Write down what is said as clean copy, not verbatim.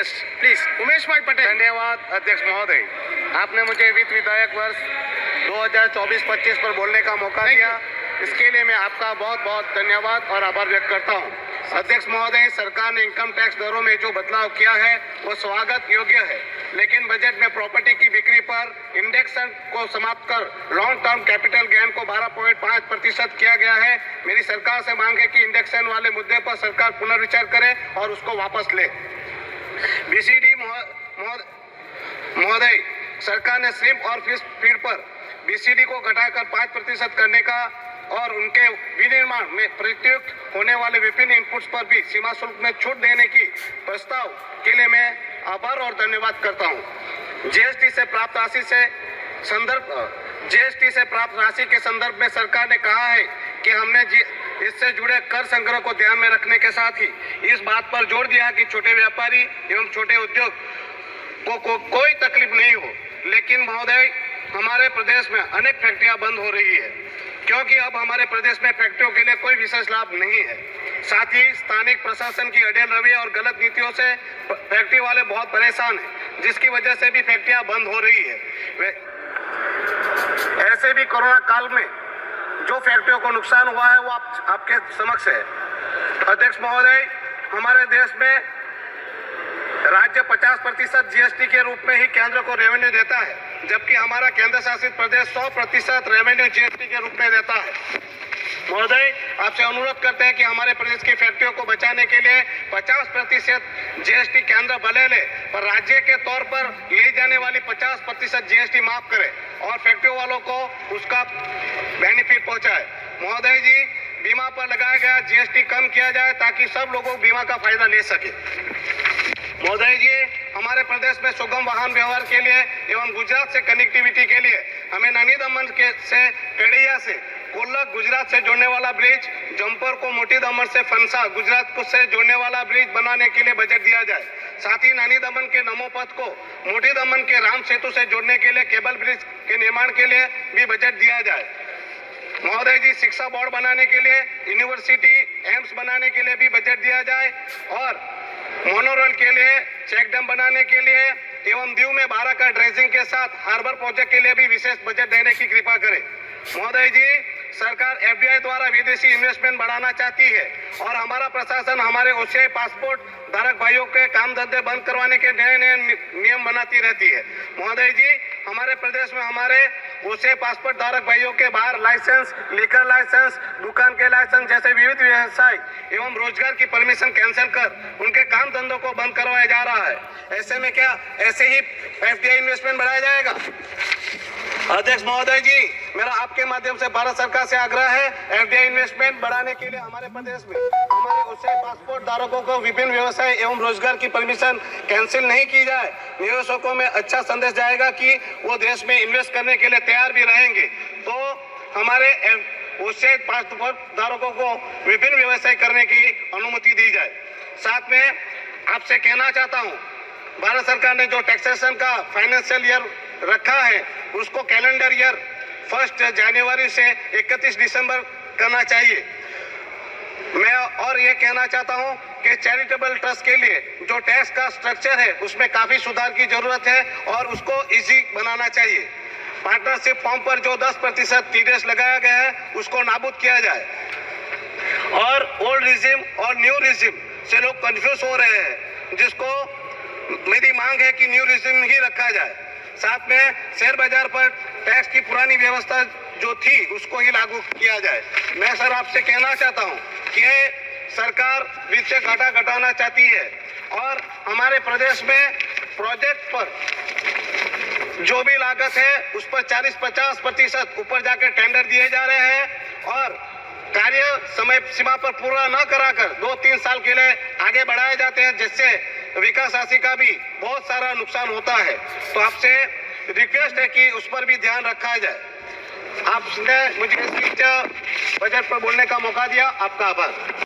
Yes please Umesh भाई पटेल। धन्यवाद अध्यक्ष महोदय, आपने मुझे वित्त विधायक वर्ष 2024-25 पर बोलने का मौका दिया, इसके लिए मैं आपका बहुत बहुत धन्यवाद और आभार व्यक्त करता हूं। अध्यक्ष महोदय, सरकार ने इनकम टैक्स दरों में जो बदलाव किया है वो स्वागत योग्य है, लेकिन बजट में प्रॉपर्टी की बिक्री पर इंडेक्सन को समाप्त कर लॉन्ग टर्म कैपिटल गेन को 12.5% किया गया है। मेरी सरकार से मांग है कि इंडेक्सन वाले मुद्दे पर सरकार पुनर्विचार करे और उसको वापस ले। बीसीडी महोदय, सरकार ने श्रिम्प और फिश फीड पर बीसीडी को घटाकर 5% करने का और उनके विनिर्माण में प्रयुक्त होने वाले विभिन्न इनपुट्स पर भी सीमा शुल्क में छूट देने की प्रस्ताव के लिए मैं आभार और धन्यवाद करता हूं। जीएसटी से प्राप्त राशि के संदर्भ में सरकार ने कहा है कि हमने इससे जुड़े कर संग्रह को ध्यान में रखने के साथ ही इस बात पर जोर दिया कि छोटे व्यापारी एवं छोटे उद्योग को कोई तकलीफ नहीं हो। लेकिन महोदय, हमारे प्रदेश में अनेक फैक्ट्रियां बंद हो रही है क्योंकि अब हमारे प्रदेश में फैक्ट्रियों के लिए कोई विशेष लाभ नहीं है। साथ ही स्थानिक प्रशासन की अड़ियल रवैये और गलत नीतियों से फैक्ट्री वाले बहुत परेशान हैं, जिसकी वजह से भी फैक्ट्रियां बंद हो रही है। ऐसे भी कोरोना काल में जो फैक्ट्रियों को नुकसान हुआ है वो आपके समक्ष है। अध्यक्ष महोदय, हमारे देश में राज्य 50% जीएसटी के रूप में ही केंद्र को रेवेन्यू देता है, जबकि हमारा केंद्र शासित प्रदेश 100% रेवेन्यू जीएसटी के रूप में देता है। महोदय, आपसे अनुरोध करते हैं कि हमारे प्रदेश की फैक्ट्रियों को बचाने के लिए 50% जीएसटी केंद्र भले ले, पर राज्य के तौर पर ले जाने वाली 50% जीएसटी माफ करे और फैक्ट्रियों वालों को उसका बेनिफिट पहुंचाए। महोदय जी, बीमा पर लगाया गया जीएसटी कम किया जाए ताकि सब लोगों बीमा का फायदा ले सके। महोदय जी, हमारे प्रदेश में सुगम वाहन व्यवहार के लिए एवं गुजरात से कनेक्टिविटी के लिए हमें नानी दमन से पेड़िया से कोल्लक गुजरात से जोड़ने वाला ब्रिज, जम्पर को मोटी दमन से फंसा गुजरात से जोड़ने वाला ब्रिज बनाने के लिए बजट दिया जाए। साथ ही नानी दमन के नमो पथ को मोटी दमन के राम सेतु से जोड़ने के लिए केबल ब्रिज के निर्माण के लिए भी बजट दिया जाए। महोदय जी, शिक्षा बोर्ड बनाने के लिए, यूनिवर्सिटी एम्स बनाने के लिए भी बजट दिया जाए और मोनोरेल के लिए, चेक डैम बनाने के लिए एवं दीव में 12 का ड्रेजिंग के साथ हार्बर प्रोजेक्ट के लिए भी विशेष बजट देने की कृपा करें। महोदय जी, सरकार एफडीआई द्वारा विदेशी इन्वेस्टमेंट बढ़ाना चाहती है और हमारा प्रशासन हमारे ओसीआई पासपोर्ट धारक भाइयों के काम धंधे बंद करवाने के नए नए नियम बनाती रहती है। महोदय जी, हमारे प्रदेश में हमारे ओसीआई पासपोर्ट धारक भाइयों के बाहर लाइसेंस, लिकर लाइसेंस, दुकान के लाइसेंस जैसे विविध व्यवसाय एवं रोजगार की परमिशन कैंसिल कर उनके काम धंधों को बंद करवाया जा रहा है। ऐसे में क्या ऐसे ही एफडीआई इन्वेस्टमेंट बढ़ाया जाएगा? अध्यक्ष महोदय जी, मेरा आपके माध्यम से भारत सरकार से आग्रह है, एफडीआई इन्वेस्टमेंट बढ़ाने के लिए हमारे प्रदेश में हमारे ओसीआई पासपोर्ट धारकों को विभिन्न व्यवसाय एवं रोजगार की परमिशन कैंसिल नहीं की जाए। निवेशकों में अच्छा संदेश जाएगा कि वो देश में इन्वेस्ट करने के लिए तैयार भी रहेंगे, तो हमारे ओसीआई पासपोर्ट धारकों को विभिन्न व्यवसाय करने की अनुमति दी जाए। साथ में आपसे कहना चाहता हूँ, भारत सरकार ने जो टैक्सेशन का फाइनेंशियल ईयर रखा है उसको कैलेंडर ईयर 1 जनवरी से 31 दिसंबर करना चाहिए। मैं और ये कहना चाहता हूं कि चैरिटेबल ट्रस्ट के लिए जो टैक्स का स्ट्रक्चर है उसमें काफी सुधार की जरूरत है और उसको इजी बनाना चाहिए। पार्टनरशिप फॉर्म पर जो 10% टीडीएस लगाया गया है उसको नाबूद किया जाए और ओल्ड रिजिम और न्यू रिजिम से लोग कंफ्यूज हो रहे हैं, जिसको मेरी मांग है कि न्यू रिजिम ही रखा जाए। साथ में शेयर बाजार पर टैक्स की पुरानी व्यवस्था जो थी उसको ही लागू किया जाए। मैं सर आपसे कहना चाहता हूं कि सरकार वित्तीय घाटा घटाना चाहती है और हमारे प्रदेश में प्रोजेक्ट पर जो भी लागत है उस पर 40-50% ऊपर जाकर टेंडर दिए जा रहे हैं और कार्य समय सीमा पर पूरा न कराकर 2-3 साल के लिए आगे बढ़ाए जाते हैं, जिससे विकास राशि का भी बहुत सारा नुकसान होता है। तो आपसे रिक्वेस्ट है कि उस पर भी ध्यान रखा जाए। आपने मुझे इस बजट पर बोलने का मौका दिया, आपका आभार।